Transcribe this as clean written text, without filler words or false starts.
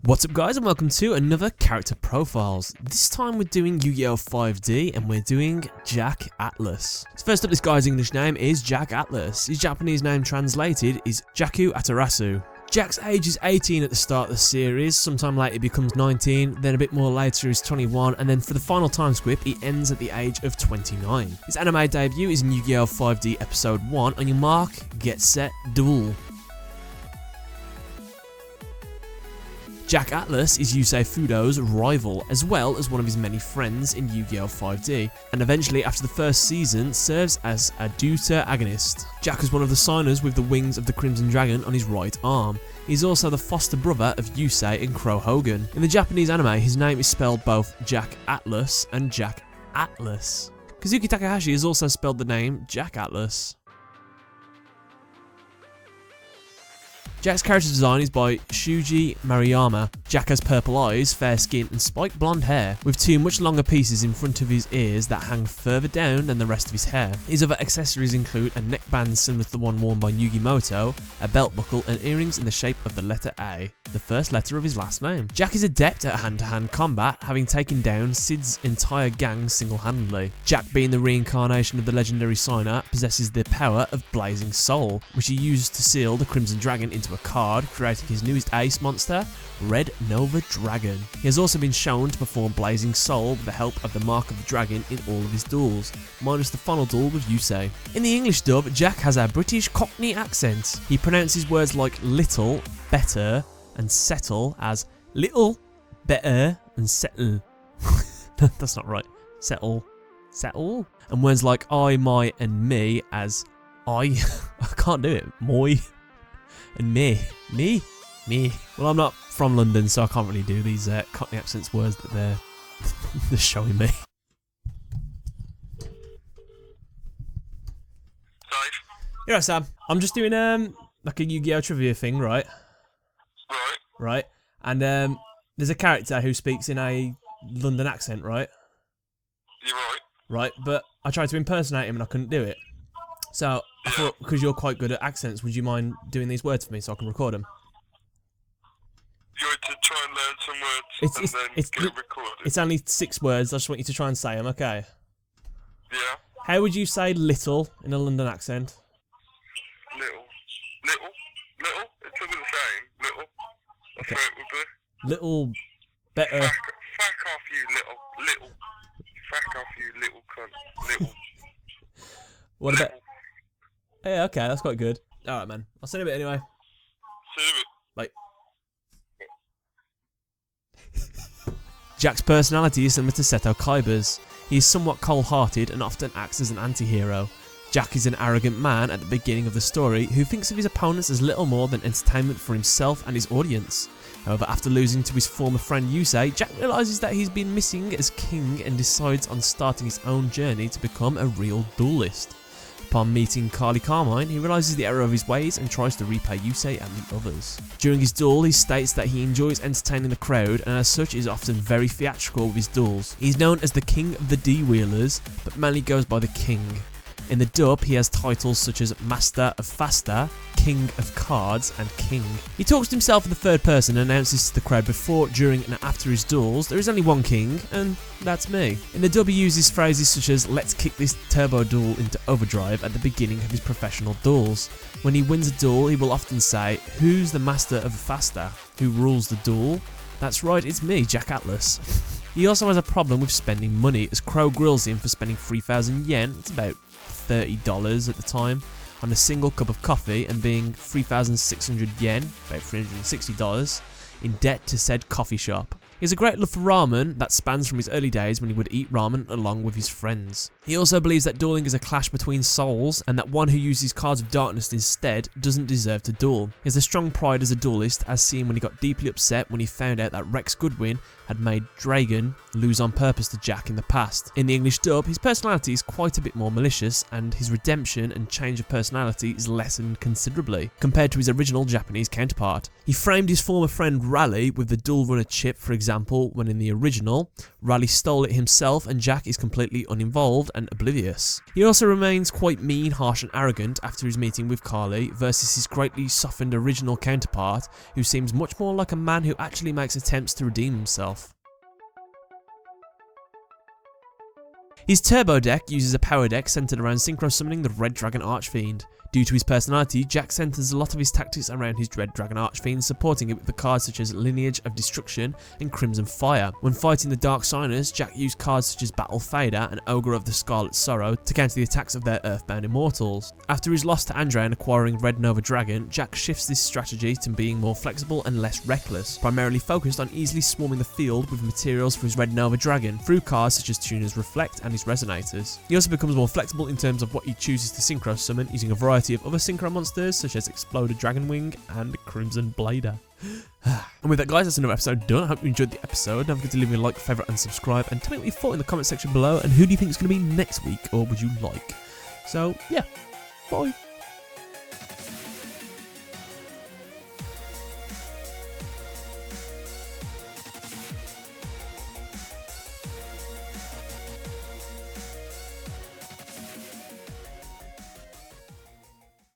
What's up guys and welcome to another character profiles. This time we're doing Yu-Gi-Oh 5D and we're doing Jack Atlas. So first up, this guy's English name is Jack Atlas. His Japanese name translated is Jakku Atorasu. Jack's age is 18 at the start of the series, sometime later he becomes 19, then a bit more later he's 21, and then for the final time skip he ends at the age of 29. His anime debut is in Yu-Gi-Oh 5D episode 1. On your mark, get set, duel. Jack Atlas is Yusei Fudo's rival, as well as one of his many friends in Yu-Gi-Oh 5D, and eventually after the first season serves as a Deuter agonist. Jack is one of the signers with the wings of the Crimson Dragon on his right arm. He's also the foster brother of Yusei and Crow Hogan. In the Japanese anime, his name is spelled both Jack Atlas and Jack Atlas. Kazuki Takahashi has also spelled the name Jack Atlas. Jack's character design is by Shuji Mariyama. Jack has purple eyes, fair skin and spiked blonde hair, with two much longer pieces in front of his ears that hang further down than the rest of his hair. His other accessories include a neckband similar to the one worn by Yugimoto, a belt buckle and earrings in the shape of the letter A, the first letter of his last name. Jack is adept at hand-to-hand combat, having taken down Sid's entire gang single-handedly. Jack, being the reincarnation of the legendary signer, possesses the power of Blazing Soul, which he uses to seal the Crimson Dragon into a card, creating his newest ace monster, Red Nova Dragon. He has also been shown to perform Blazing Soul with the help of the Mark of the Dragon in all of his duels, minus the final duel with Yusei. In the English dub, Jack has a British Cockney accent. He pronounces words like little, better, and settle as little, better, and settle. That's not right. Settle. Settle. And words like I, my, and me as I can't do it. Moi. And me. Well, I'm not from London, so I can't really do these Cockney accents words that they're showing me. Yeah, Sam. I'm just doing like a Yu-Gi-Oh trivia thing, right? Right. And there's a character who speaks in a London accent, right? You're right. Right, but I tried to impersonate him and I couldn't do it. So I thought, because you're quite good at accents, would you mind doing these words for me so I can record them? You want to try and learn some words and then get it recorded? It's only 6 words. I just want you to try and say them, okay? Yeah. How would you say little in a London accent? Little. It's all the same. Little. That's Okay. what it would be. Little better. Fuck off, you little. Fuck off, you little cunt. Little. What about? Yeah, okay, that's quite good. All right, man. I'll send a bit anyway. See you. Bye. Jack's personality is similar to Seto Kaiba's. He is somewhat cold-hearted and often acts as an anti-hero. Jack is an arrogant man at the beginning of the story who thinks of his opponents as little more than entertainment for himself and his audience. However, after losing to his former friend Yusei, Jack realises that he's been missing as king and decides on starting his own journey to become a real duelist. Upon meeting Carly Carmine, he realises the error of his ways and tries to repay Yusei and the others. During his duel, he states that he enjoys entertaining the crowd and as such is often very theatrical with his duels. He's known as the King of the D-Wheelers, but mainly goes by the King. In the dub, he has titles such as Master of Faster, King of Cards, and King. He talks to himself in the third person and announces to the crowd before, during, and after his duels, there is only one king, and that's me. In the dub, he uses phrases such as, let's kick this turbo duel into overdrive at the beginning of his professional duels. When he wins a duel, he will often say, who's the Master of Faster? Who rules the duel? That's right, it's me, Jack Atlas. He also has a problem with spending money, as Crow grills him for spending 3,000 yen, it's about $30 at the time, on a single cup of coffee and being 3,600 yen, about $360, in debt to said coffee shop. He has a great love for ramen that spans from his early days when he would eat ramen along with his friends. He also believes that dueling is a clash between souls and that one who uses cards of darkness instead doesn't deserve to duel. He has a strong pride as a duelist, as seen when he got deeply upset when he found out that Rex Goodwin had made Dragon lose on purpose to Jack in the past. In the English dub, his personality is quite a bit more malicious and his redemption and change of personality is lessened considerably compared to his original Japanese counterpart. He framed his former friend Raleigh with the dual runner chip, for example, example, when in the original, Riley stole it himself and Jack is completely uninvolved and oblivious. He also remains quite mean, harsh and arrogant after his meeting with Carly versus his greatly softened original counterpart, who seems much more like a man who actually makes attempts to redeem himself. His turbo deck uses a power deck centered around synchro summoning the Red Dragon Archfiend. Due to his personality, Jack centers a lot of his tactics around his Red Dragon Archfiend, supporting it with the cards such as Lineage of Destruction and Crimson Fire. When fighting the Dark Signers, Jack used cards such as Battle Fader and Ogre of the Scarlet Sorrow to counter the attacks of their Earthbound Immortals. After his loss to Andre and acquiring Red Nova Dragon, Jack shifts this strategy to being more flexible and less reckless, primarily focused on easily swarming the field with materials for his Red Nova Dragon through cards such as Tuner's Reflect and his Resonators. He also becomes more flexible in terms of what he chooses to synchro summon, using a variety of other synchro monsters such as Exploded Dragonwing and Crimson Blader. And with that, guys, that's another episode done. I hope you enjoyed the episode. Don't forget to leave me a like, favourite and subscribe, and tell me what you thought in the comment section below, and who do you think is going to be next week, or would you like? So yeah, bye.